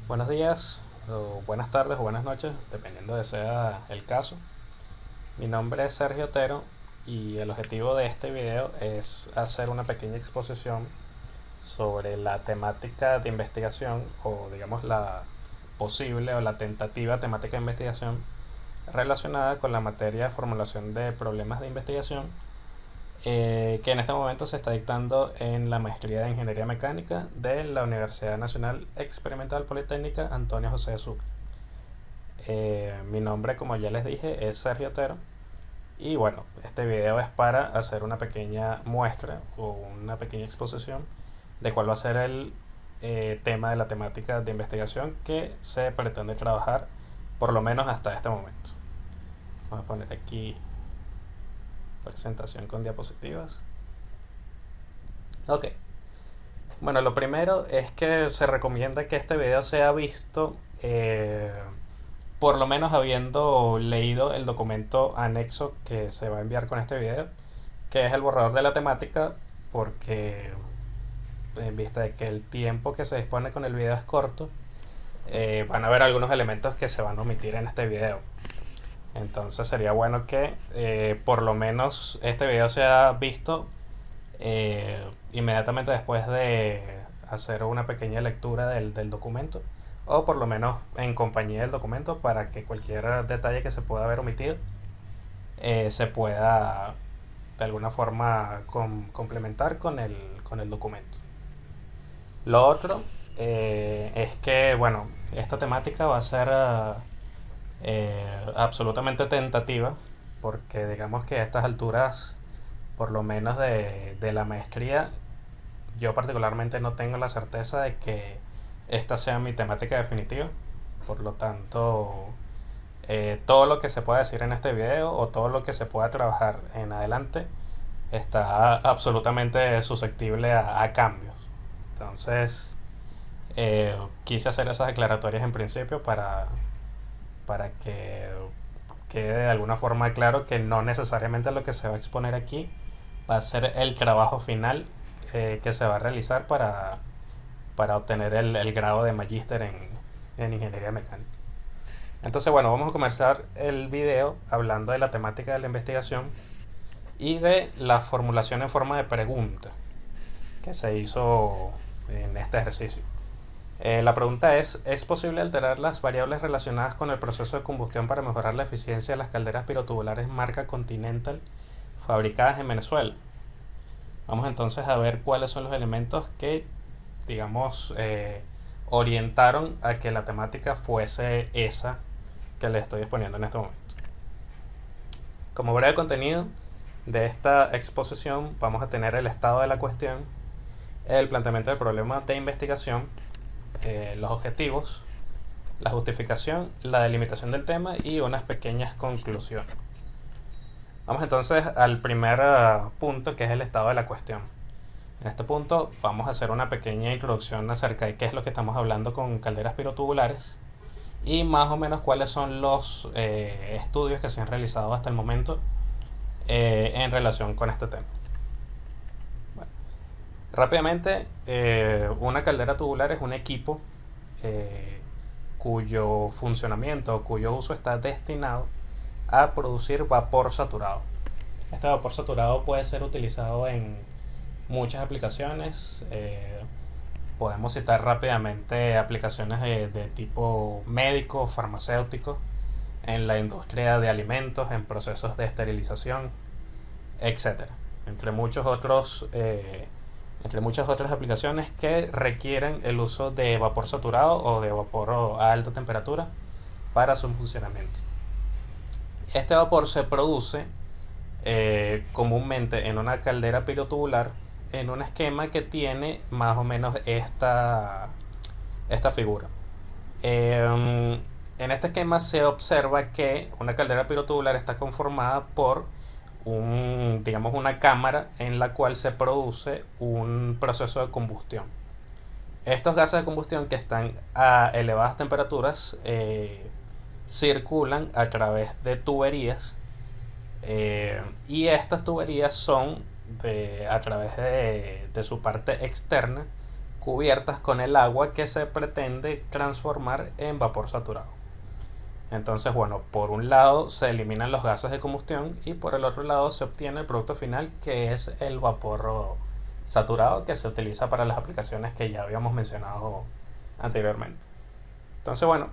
Buenos días, o buenas tardes o buenas noches, dependiendo de sea el caso. Mi nombre es Sergio Otero y el objetivo de este video es hacer una pequeña exposición sobre la temática de investigación o digamos la posible o la tentativa temática de investigación relacionada con la materia de formulación de problemas de investigación que en este momento se está dictando en la maestría de Ingeniería Mecánica de la Universidad Nacional Experimental Politécnica Antonio José de Sucre. Mi nombre, como ya les dije, es Sergio Otero. Y bueno, este video es para hacer una pequeña muestra o una pequeña exposición de cuál va a ser el tema de la temática de investigación que se pretende trabajar, por lo menos hasta este momento. Vamos a poner aquí presentación con diapositivas. Ok. Bueno, lo primero es que se recomienda que este video sea visto por lo menos habiendo leído el documento anexo que se va a enviar con este video, que es el borrador de la temática, porque en vista de que el tiempo que se dispone con el video es corto, van a haber algunos elementos que se van a omitir en este video. Entonces sería bueno que por lo menos este video sea visto inmediatamente después de hacer una pequeña lectura del documento, o por lo menos en compañía del documento, para que cualquier detalle que se pueda haber omitido se pueda de alguna forma complementar con el documento. Lo otro es que, bueno, esta temática va a ser absolutamente tentativa, porque digamos que a estas alturas, por lo menos de la maestría, yo particularmente no tengo la certeza de que esta sea mi temática definitiva. Por lo tanto, todo lo que se pueda decir en este video o todo lo que se pueda trabajar en adelante está absolutamente susceptible a cambios. Entonces, quise hacer esas declaratorias en principio para que quede de alguna forma claro que no necesariamente lo que se va a exponer aquí va a ser el trabajo final que se va a realizar para obtener el grado de magíster en ingeniería mecánica. Entonces, bueno, vamos a comenzar el video hablando de la temática de la investigación y de la formulación en forma de pregunta que se hizo en este ejercicio. La pregunta es posible alterar las variables relacionadas con el proceso de combustión para mejorar la eficiencia de las calderas pirotubulares marca Continental fabricadas en Venezuela? Vamos entonces a ver cuáles son los elementos que, digamos, orientaron a que la temática fuese esa que les estoy exponiendo en este momento. Como breve contenido de esta exposición vamos a tener el estado de la cuestión, el planteamiento del problema de investigación, los objetivos, la justificación, la delimitación del tema y unas pequeñas conclusiones. Vamos entonces al primer punto, que es el estado de la cuestión. En este punto vamos a hacer una pequeña introducción acerca de qué es lo que estamos hablando con calderas pirotubulares y más o menos cuáles son los estudios que se han realizado hasta el momento en relación con este tema. Bueno, rápidamente, una caldera tubular es un equipo cuyo funcionamiento, cuyo uso está destinado a producir vapor saturado. Este vapor saturado puede ser utilizado en muchas aplicaciones. Podemos citar rápidamente aplicaciones de tipo médico, farmacéutico, en la industria de alimentos, en procesos de esterilización, etcétera, entre muchas otras aplicaciones que requieren el uso de vapor saturado o de vapor a alta temperatura para su funcionamiento. Este vapor se produce comúnmente en una caldera pirotubular en un esquema que tiene más o menos esta figura. En este esquema se observa que una caldera pirotubular está conformada por digamos, una cámara en la cual se produce un proceso de combustión. Estos gases de combustión que están a elevadas temperaturas circulan a través de tuberías y estas tuberías son a través de su parte externa cubiertas con el agua que se pretende transformar en vapor saturado. Entonces, bueno, por un lado se eliminan los gases de combustión y por el otro lado se obtiene el producto final, que es el vapor saturado, que se utiliza para las aplicaciones que ya habíamos mencionado anteriormente. Entonces, bueno,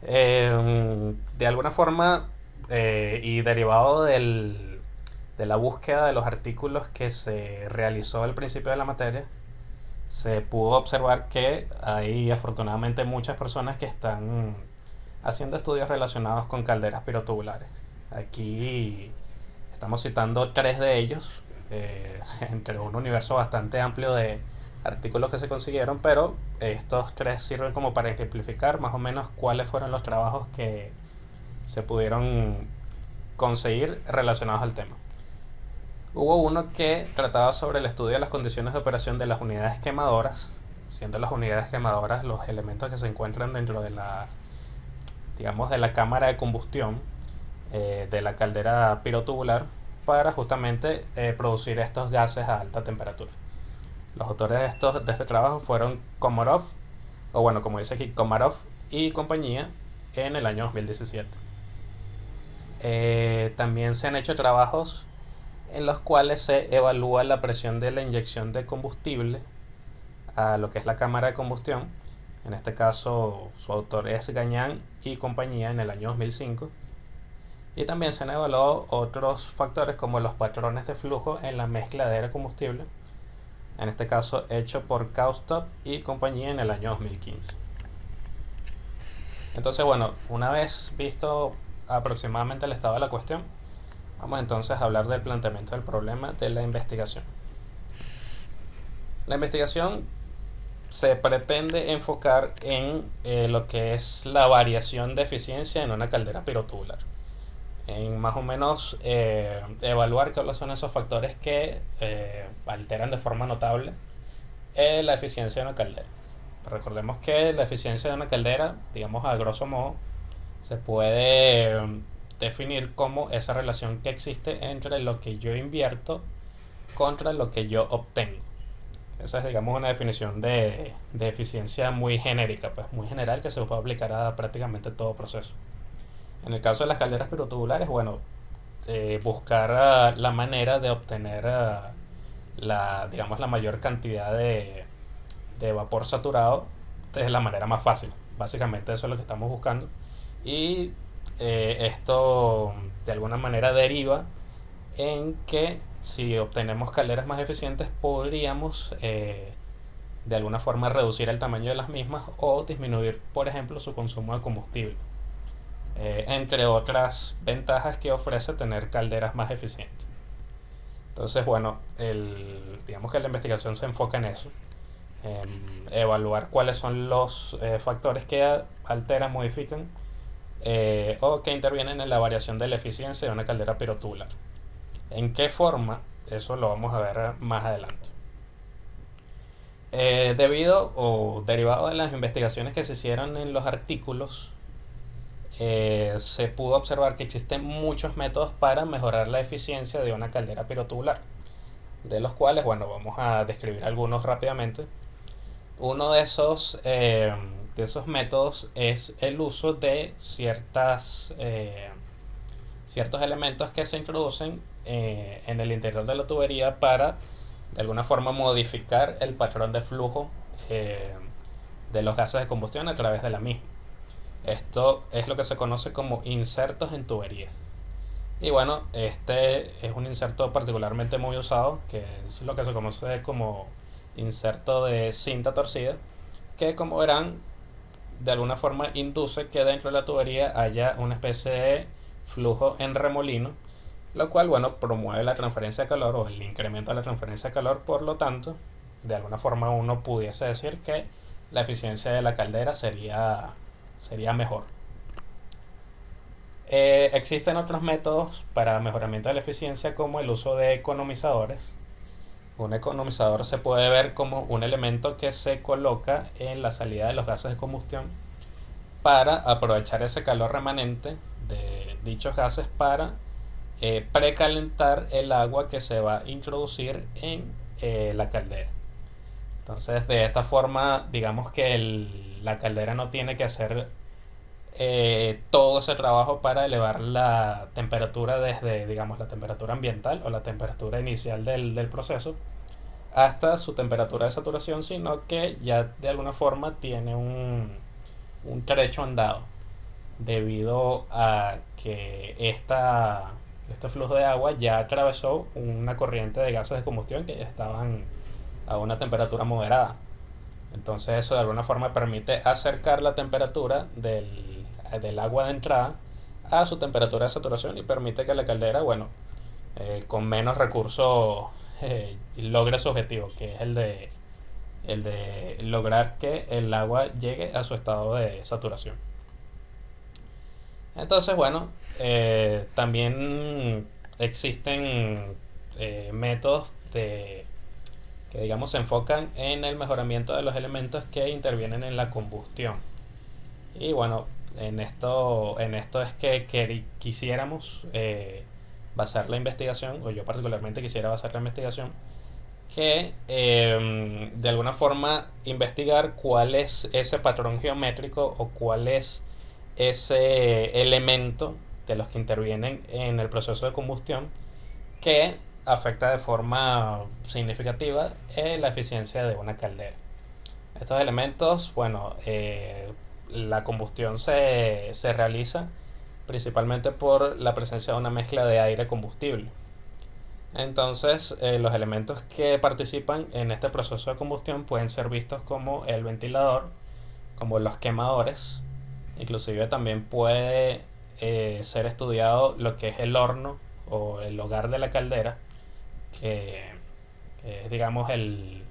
de alguna forma, y derivado de la búsqueda de los artículos que se realizó al principio de la materia, se pudo observar que hay afortunadamente muchas personas que están haciendo estudios relacionados con calderas pirotubulares. Aquí estamos citando tres de ellos, entre un universo bastante amplio de artículos que se consiguieron, pero estos tres sirven como para ejemplificar más o menos cuáles fueron los trabajos que se pudieron conseguir relacionados al tema. Hubo uno que trataba sobre el estudio de las condiciones de operación de las unidades quemadoras, siendo las unidades quemadoras los elementos que se encuentran dentro de la, digamos, de la cámara de combustión de la caldera pirotubular, para justamente producir estos gases a alta temperatura. Los autores de este trabajo fueron Komarov, o bueno, como dice aquí, Komarov y compañía, en el año 2017. También se han hecho trabajos en los cuales se evalúa la presión de la inyección de combustible a lo que es la cámara de combustión. En este caso, su autor es Gagnon y compañía, en el año 2005. Y también se han evaluado otros factores como los patrones de flujo en la mezcla de aire combustible, en este caso hecho por Kaustop y compañía en el año 2015. Entonces, bueno, una vez visto aproximadamente el estado de la cuestión, vamos entonces a hablar del planteamiento del problema de la investigación. La investigación se pretende enfocar en lo que es la variación de eficiencia en una caldera pirotubular, en más o menos evaluar cuáles son esos factores que alteran de forma notable la eficiencia de una caldera. Recordemos que la eficiencia de una caldera, digamos a grosso modo, se puede definir como esa relación que existe entre lo que yo invierto contra lo que yo obtengo. Esa es, digamos, una definición de eficiencia muy genérica, pues muy general, que se puede aplicar a prácticamente todo proceso. En el caso de las calderas pirotubulares, bueno, buscar la manera de obtener digamos, la mayor cantidad de vapor saturado es la manera más fácil. Básicamente eso es lo que estamos buscando. Y esto de alguna manera deriva en que si obtenemos calderas más eficientes podríamos de alguna forma reducir el tamaño de las mismas o disminuir, por ejemplo, su consumo de combustible, entre otras ventajas que ofrece tener calderas más eficientes. Entonces, bueno, digamos que la investigación se enfoca en eso, en evaluar cuáles son los factores que alteran, modifican o que intervienen en la variación de la eficiencia de una caldera pirotubular. ¿En qué forma? Eso lo vamos a ver más adelante. Debido o derivado de las investigaciones que se hicieron en los artículos, se pudo observar que existen muchos métodos para mejorar la eficiencia de una caldera pirotubular, de los cuales, bueno, vamos a describir algunos rápidamente. Uno de esos métodos es el uso de ciertos elementos que se introducen en el interior de la tubería para de alguna forma modificar el patrón de flujo de los gases de combustión a través de la misma. Esto es lo que se conoce como insertos en tuberías. Y bueno, este es un inserto particularmente muy usado, que es lo que se conoce como inserto de cinta torcida, que, como verán, de alguna forma induce que dentro de la tubería haya una especie de flujo en remolino, lo cual, bueno, promueve la transferencia de calor o el incremento de la transferencia de calor. Por lo tanto, de alguna forma uno pudiese decir que la eficiencia de la caldera sería mejor. Existen otros métodos para mejoramiento de la eficiencia, como el uso de economizadores. Un economizador se puede ver como un elemento que se coloca en la salida de los gases de combustión para aprovechar ese calor remanente de dichos gases para precalentar el agua que se va a introducir en la caldera. Entonces, de esta forma, digamos que la caldera no tiene que hacer todo ese trabajo para elevar la temperatura desde, digamos, la temperatura ambiental o la temperatura inicial del proceso hasta su temperatura de saturación, sino que ya de alguna forma tiene un trecho andado debido a que este flujo de agua ya atravesó una corriente de gases de combustión que ya estaban a una temperatura moderada. Entonces eso de alguna forma permite acercar la temperatura del agua de entrada a su temperatura de saturación y permite que la caldera, bueno, con menos recursos logre su objetivo, que es el de lograr que el agua llegue a su estado de saturación. Entonces, bueno, también existen métodos que digamos se enfocan en el mejoramiento de los elementos que intervienen en la combustión. Y bueno, en esto es que quisiéramos basar la investigación, o yo particularmente quisiera basar la investigación, que de alguna forma investigar cuál es ese patrón geométrico o cuál es ese elemento de los que intervienen en el proceso de combustión que afecta de forma significativa la eficiencia de una caldera. Estos elementos, bueno, la combustión se realiza principalmente por la presencia de una mezcla de aire combustible. Entonces, los elementos que participan en este proceso de combustión pueden ser vistos como el ventilador, como los quemadores. Inclusive también puede ser estudiado lo que es el horno o el hogar de la caldera, que es, digamos, el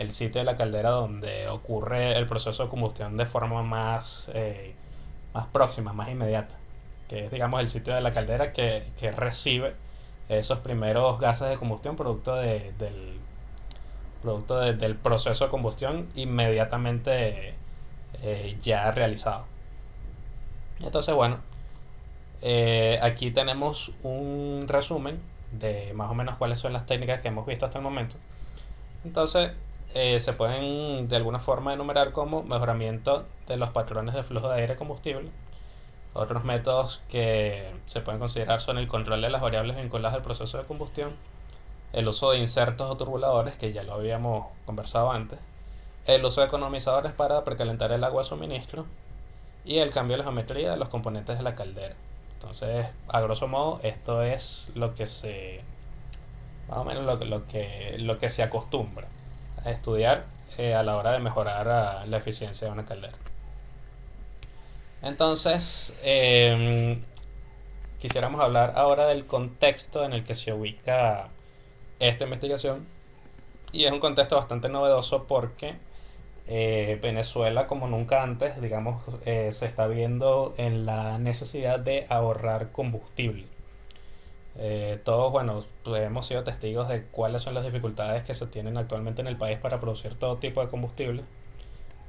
sitio de la caldera donde ocurre el proceso de combustión de forma más próxima, más inmediata, que es, digamos, el sitio de la caldera que recibe esos primeros gases de combustión producto del proceso de combustión inmediatamente ya realizado. Entonces, bueno, aquí tenemos un resumen de más o menos cuáles son las técnicas que hemos visto hasta el momento. Entonces, se pueden de alguna forma enumerar como mejoramiento de los patrones de flujo de aire combustible. Otros métodos que se pueden considerar son el control de las variables vinculadas al proceso de combustión, el uso de insertos o turbuladores, que ya lo habíamos conversado antes, el uso de economizadores para precalentar el agua de suministro y el cambio de la geometría de los componentes de la caldera. Entonces, a grosso modo, esto es más o menos lo que se acostumbra a estudiar a la hora de mejorar la eficiencia de una caldera. Entonces, quisiéramos hablar ahora del contexto en el que se ubica esta investigación. Y es un contexto bastante novedoso porque Venezuela, como nunca antes, digamos, se está viendo en la necesidad de ahorrar combustible. Todos, bueno, pues hemos sido testigos de cuáles son las dificultades que se tienen actualmente en el país para producir todo tipo de combustible.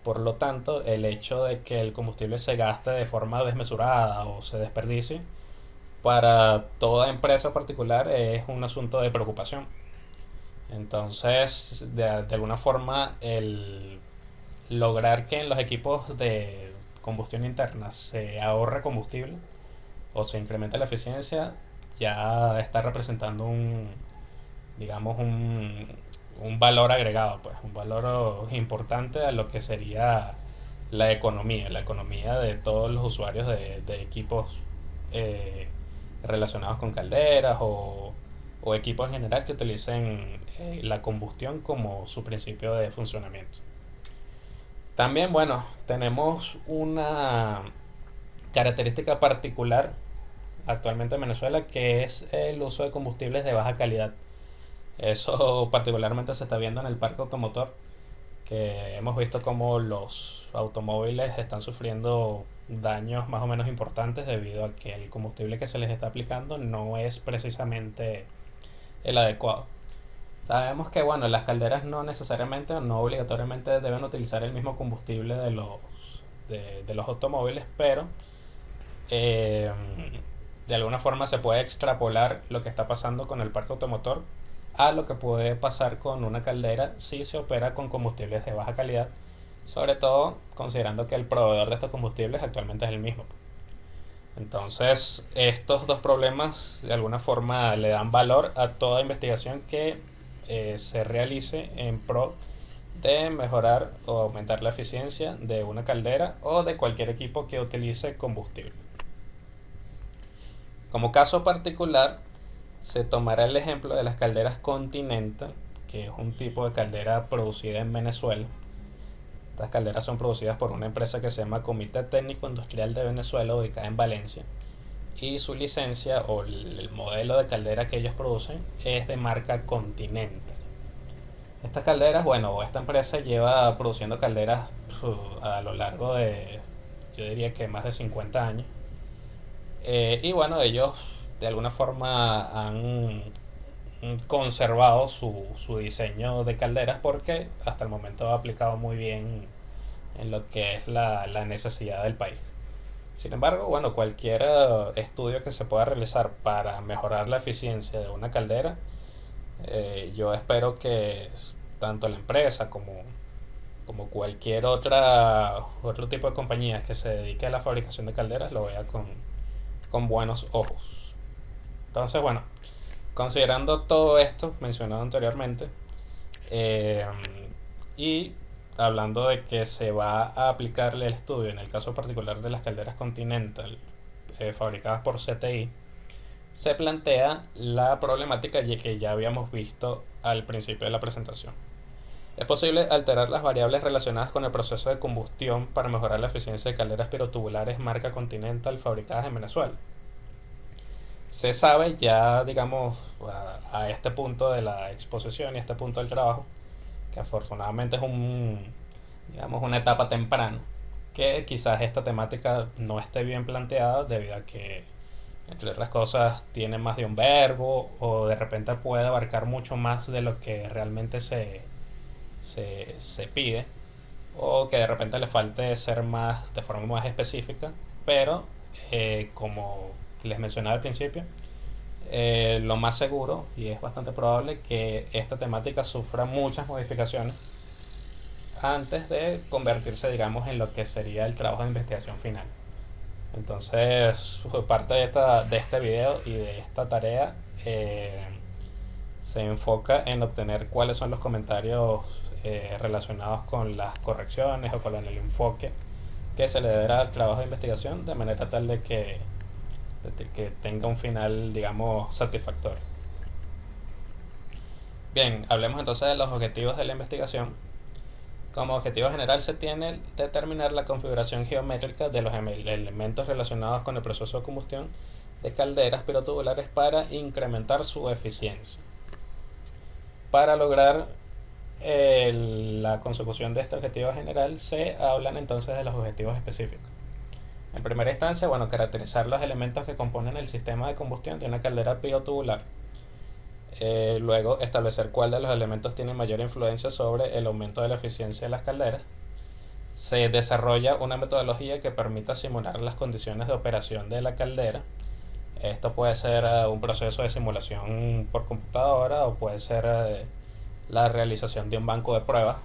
Por lo tanto, el hecho de que el combustible se gaste de forma desmesurada o se desperdicie para toda empresa particular es un asunto de preocupación. Entonces, de alguna forma, el lograr que en los equipos de combustión interna se ahorre combustible o se incremente la eficiencia ya está representando digamos, un valor agregado, pues, un valor importante a lo que sería la economía de todos los usuarios de equipos eh, relacionados con calderas o equipos en general que utilicen la combustión como su principio de funcionamiento. También, bueno, tenemos una característica particular actualmente en Venezuela que es el uso de combustibles de baja calidad. Eso particularmente se está viendo en el parque automotor, que hemos visto como los automóviles están sufriendo daños más o menos importantes debido a que el combustible que se les está aplicando no es precisamente el adecuado. Sabemos que, bueno, las calderas no necesariamente o no obligatoriamente deben utilizar el mismo combustible de los automóviles, pero eh, de alguna forma se puede extrapolar lo que está pasando con el parque automotor a lo que puede pasar con una caldera si se opera con combustibles de baja calidad, sobre todo considerando que el proveedor de estos combustibles actualmente es el mismo. Entonces, estos dos problemas de alguna forma le dan valor a toda investigación que se realice en pro de mejorar o aumentar la eficiencia de una caldera o de cualquier equipo que utilice combustible. Como caso particular, se tomará el ejemplo de las calderas Continental, que es un tipo de caldera producida en Venezuela. Estas calderas son producidas por una empresa que se llama Comité Técnico Industrial de Venezuela, ubicada en Valencia. Y su licencia o el modelo de caldera que ellos producen es de marca Continental. Estas calderas, bueno, esta empresa lleva produciendo calderas a lo largo de, yo diría que más de 50 años. Y bueno, ellos de alguna forma han conservado su diseño de calderas porque hasta el momento ha aplicado muy bien en lo que es la necesidad del país. Sin embargo, bueno, cualquier estudio que se pueda realizar para mejorar la eficiencia de una caldera, yo espero que tanto la empresa como cualquier otro tipo de compañía que se dedique a la fabricación de calderas lo vea con buenos ojos. Entonces, bueno, considerando todo esto mencionado anteriormente, eh, y hablando de que se va a aplicarle el estudio en el caso particular de las calderas Continental fabricadas por CTI, se plantea la problemática que ya habíamos visto al principio de la presentación. Es posible alterar las variables relacionadas con el proceso de combustión para mejorar la eficiencia de calderas pirotubulares marca Continental fabricadas en Venezuela. Se sabe ya, digamos, a este punto de la exposición y a este punto del trabajo, que afortunadamente es digamos, una etapa temprana, que quizás esta temática no esté bien planteada debido a que, entre otras cosas, tiene más de un verbo o de repente puede abarcar mucho más de lo que realmente se pide, o que de repente le falte ser más de forma más específica, pero como les mencionaba al principio, lo más seguro y es bastante probable que esta temática sufra muchas modificaciones antes de convertirse, digamos, en lo que sería el trabajo de investigación final. Entonces, parte de este video y de esta tarea se enfoca en obtener cuáles son los comentarios relacionados con las correcciones o con el enfoque que se le dará al trabajo de investigación de manera tal de que tenga un final, digamos, satisfactorio. Bien, hablemos entonces de los objetivos de la investigación. Como objetivo general se tiene determinar la configuración geométrica de los elementos relacionados con el proceso de combustión de calderas pirotubulares para incrementar su eficiencia. Para lograr la consecución de este objetivo general se hablan entonces de los objetivos específicos. En primera instancia, bueno, caracterizar los elementos que componen el sistema de combustión de una caldera pirotubular. Luego, establecer cuál de los elementos tiene mayor influencia sobre el aumento de la eficiencia de las calderas. Se desarrolla una metodología que permita simular las condiciones de operación de la caldera. Esto puede ser un proceso de simulación por computadora o puede ser la realización de un banco de pruebas.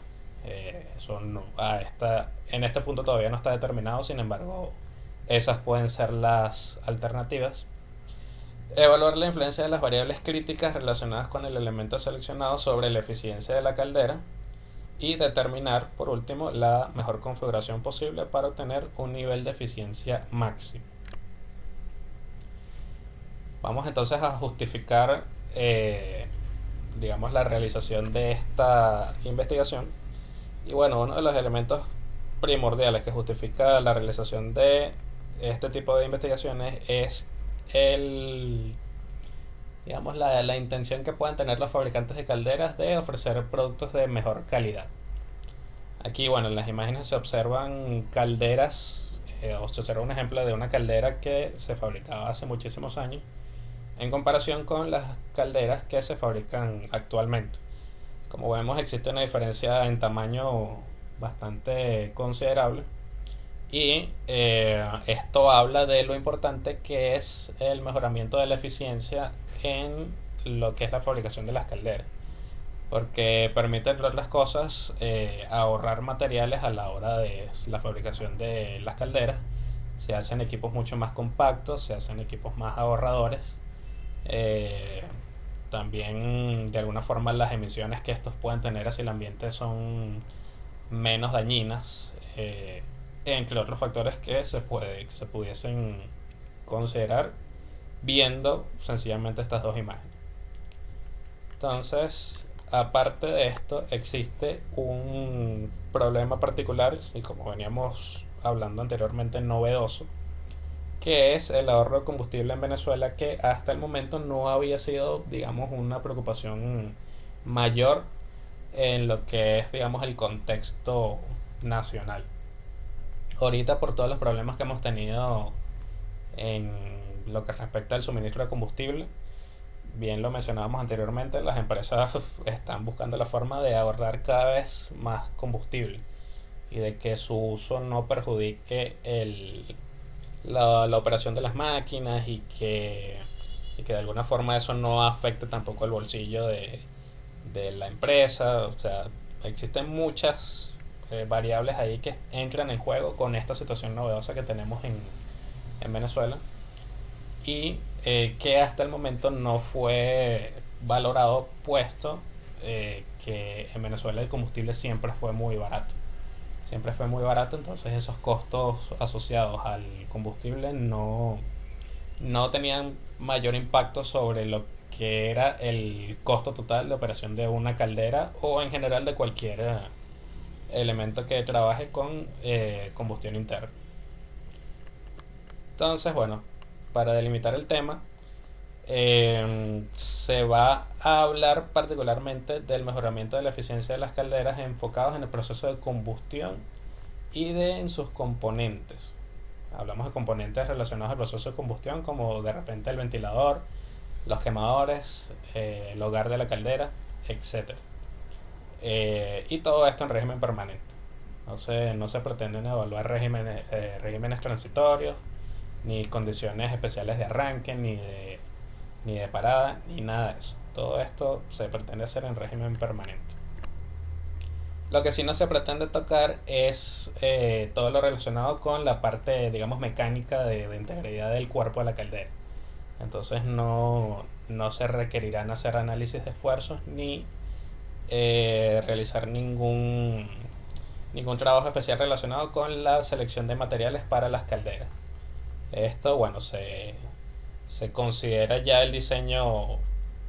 Eso en este punto todavía no está determinado, sin embargo, esas pueden ser las alternativas. Evaluar la influencia de las variables críticas relacionadas con el elemento seleccionado sobre la eficiencia de la caldera y determinar, por último, la mejor configuración posible para obtener un nivel de eficiencia máximo. Vamos entonces a justificar, digamos, la realización de esta investigación. Y bueno, uno de los elementos primordiales que justifica la realización de este tipo de investigaciones es digamos, la intención que puedan tener los fabricantes de calderas de ofrecer productos de mejor calidad. Aquí, bueno, en las imágenes se observan calderas, o se observa un ejemplo de una caldera que se fabricaba hace muchísimos años en comparación con las calderas que se fabrican actualmente. Como vemos, existe una diferencia en tamaño bastante considerable. Y esto habla de lo importante que es el mejoramiento de la eficiencia en lo que es la fabricación de las calderas, porque permite, entre otras cosas, ahorrar materiales a la hora de la fabricación de las calderas. Se hacen equipos mucho más compactos, se hacen equipos más ahorradores. Eh, También, de alguna forma, las emisiones que estos pueden tener hacia el ambiente son menos dañinas, entre otros factores que que se pudiesen considerar viendo sencillamente estas dos imágenes. Entonces, aparte de esto, existe un problema particular, y como veníamos hablando anteriormente, novedoso, que es el ahorro de combustible en Venezuela, que hasta el momento no había sido, digamos, una preocupación mayor en lo que es, digamos, el contexto nacional. Ahorita, por todos los problemas que hemos tenido en lo que respecta al suministro de combustible, bien lo mencionábamos anteriormente, las empresas están buscando la forma de ahorrar cada vez más combustible y de que su uso no perjudique la operación de las máquinas, y que de alguna forma eso no afecte tampoco el bolsillo de la empresa. O sea, existen muchas variables ahí que entran en juego con esta situación novedosa que tenemos en Venezuela, y que hasta el momento no fue valorado, puesto que en Venezuela el combustible siempre fue muy barato. Siempre fue muy barato, entonces esos costos asociados al combustible no tenían mayor impacto sobre lo que era el costo total de operación de una caldera o en general de cualquier elemento que trabaje con combustión interna. Entonces, bueno, para delimitar el tema, se va a hablar particularmente del mejoramiento de la eficiencia de las calderas enfocados en el proceso de combustión y en sus componentes. Hablamos de componentes relacionados al proceso de combustión, como de repente el ventilador, los quemadores, el hogar de la caldera, etcétera. Y todo esto en régimen permanente. No se pretenden evaluar regímenes transitorios, ni condiciones especiales de arranque, ni de parada, ni nada de eso. Todo esto se pretende hacer en régimen permanente. Lo que sí no se pretende tocar es todo lo relacionado con la parte, digamos, mecánica de integridad del cuerpo de la caldera. Entonces no se requerirán hacer análisis de esfuerzos ni realizar ningún trabajo especial relacionado con la selección de materiales para las calderas. Esto, bueno, se considera ya el diseño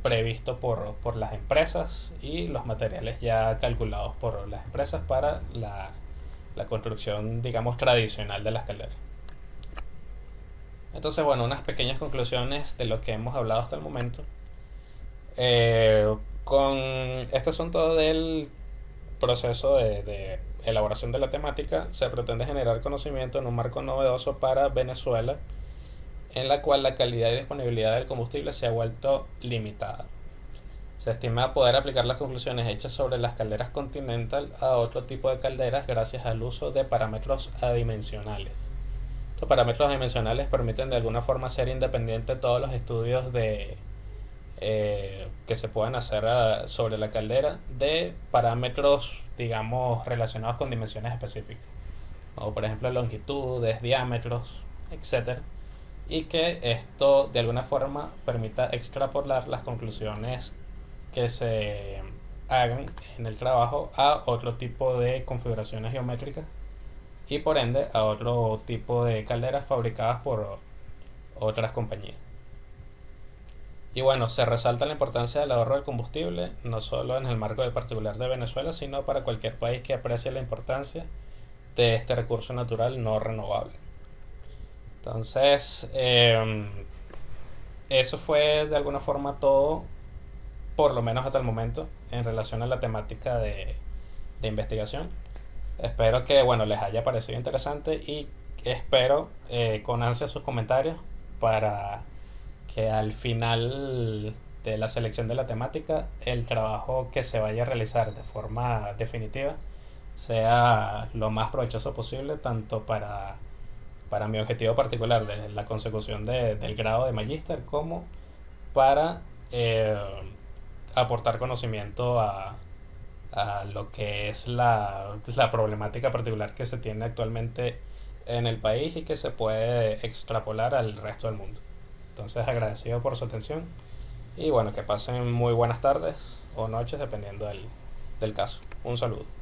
previsto por las empresas y los materiales ya calculados por las empresas para la construcción, digamos, tradicional de las calderas. Entonces, bueno, unas pequeñas conclusiones de lo que hemos hablado hasta el momento. Con este asunto del proceso de elaboración de la temática, se pretende generar conocimiento en un marco novedoso para Venezuela, en la cual la calidad y disponibilidad del combustible se ha vuelto limitada. Se estima poder aplicar las conclusiones hechas sobre las calderas Continental a otro tipo de calderas gracias al uso de parámetros adimensionales. Estos parámetros adimensionales permiten de alguna forma hacer independiente todos los estudios que se puedan hacer sobre la caldera de parámetros, digamos, relacionados con dimensiones específicas, como por ejemplo longitudes, diámetros, etcétera, y que esto de alguna forma permita extrapolar las conclusiones que se hagan en el trabajo a otro tipo de configuraciones geométricas y por ende a otro tipo de calderas fabricadas por otras compañías. Y bueno, se resalta la importancia del ahorro del combustible, no solo en el marco del particular de Venezuela, sino para cualquier país que aprecie la importancia de este recurso natural no renovable. Entonces, eso fue de alguna forma todo, por lo menos hasta el momento, en relación a la temática de investigación. Espero que, bueno, les haya parecido interesante y espero con ansia sus comentarios para que al final de la selección de la temática el trabajo que se vaya a realizar de forma definitiva sea lo más provechoso posible, tanto para mi objetivo particular de la consecución del grado de magíster, como para eh, aportar conocimiento a lo que es la problemática particular que se tiene actualmente en el país y que se puede extrapolar al resto del mundo. Entonces, agradecido por su atención y bueno, que pasen muy buenas tardes o noches dependiendo del caso. Un saludo.